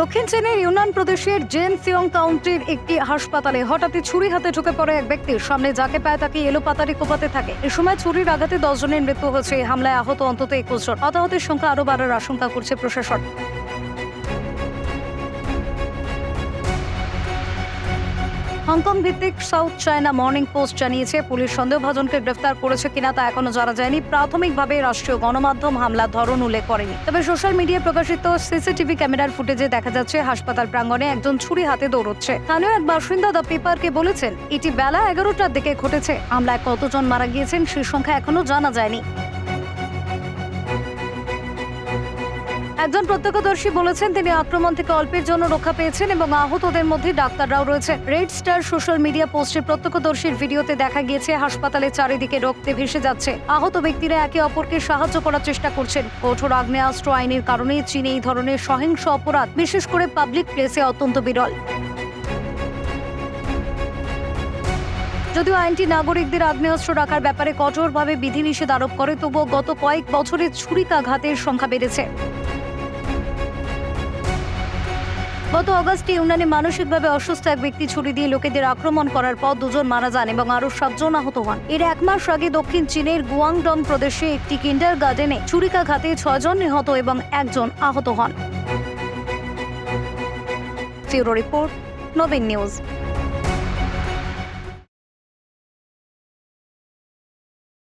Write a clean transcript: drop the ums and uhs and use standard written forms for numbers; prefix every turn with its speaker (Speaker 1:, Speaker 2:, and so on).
Speaker 1: দক্ষিণ চীনের ইউনান প্রদেশের জেনসিয়ং কাউন্টির একটি হাসপাতালে হঠাৎই ছুরি হাতে ঢুকে পড়ে এক ব্যক্তির সামনে যাকে পায় তাকে এলোপাতাড়ি কোপাতে থাকে। এ সময় ছুরির আঘাতে 10 জনের মৃত্যু হয়েছে। এই হামলায় আহত অন্তত 21 জন। হতাহতের সংখ্যা আরও বাড়ার আশঙ্কা করছে প্রশাসন। হংকং ভিত্তিক সাউথ চায়না মর্নিং পোস্ট জানিয়েছে, পুলিশ সন্দেহভাজনকে গ্রেফতার করেছে কিনা তা এখনো জানা যায়নি। প্রাথমিকভাবে রাষ্ট্রীয় গণমাধ্যম হামলার ধরন উল্লেখ করেনি। তবে সোশ্যাল মিডিয়ায় প্রকাশিত সিসিটিভি ক্যামেরার ফুটেজে দেখা যাচ্ছে হাসপাতাল প্রাঙ্গণে একজন ছুরি হাতে দৌড়চ্ছে। স্থানীয় এক বাসিন্দা দ্য পেপারকে বলেছেন, এটি বেলা 11টার দিকে ঘটেছে। হামলায় কতজন মারা গিয়েছেন সে সংখ্যা এখনো জানা যায়নি। একজন প্রত্যক্ষদর্শী বলেছেন, তিনি আক্রমণ থেকে অল্পের জন্য রক্ষা পেয়েছেন এবং আহতদের মধ্যে ডাক্তাররাও রয়েছে। রেড স্টার সোশ্যাল মিডিয়া পোস্টে প্রত্যক্ষদর্শীর ভিডিওতে দেখা গিয়েছে হাসপাতালের চারিদিকে রক্তে ভেসে যাচ্ছে। আহত ব্যক্তিরা একে অপরকে সাহায্য করার চেষ্টা করছেন। কঠোর আগ্নেয়াস্ত্র আইনের কারণে চীনে এই ধরনের সহিংস অপরাধ বিশেষ করে পাবলিক প্লেসে অত্যন্ত বিরল। যদিও আইনটি নাগরিকদের আগ্নেয়াস্ত্র রাখার ব্যাপারে কঠোরভাবে বিধিনিষেধ আরোপ করে, তবুও গত কয়েক বছরে ছুরিকাঘাতের সংখ্যা বেড়েছে। গত অগাস্টে ইউনানে মানসিকভাবে অসুস্থ এক ব্যক্তি ছুরি দিয়ে লোকেদের আক্রমণ করার পর 2 জন মারা যান এবং আরও 7 জন আহত হন। এর 1 মাস আগে দক্ষিণ চীনের গুয়াংডং প্রদেশে একটি কিন্ডারগার্টেনে ছুরিকাঘাতে 6 জন নিহত এবং 1 জন আহত হন। ব্যুরো রিপোর্ট, নবীন নিউজ।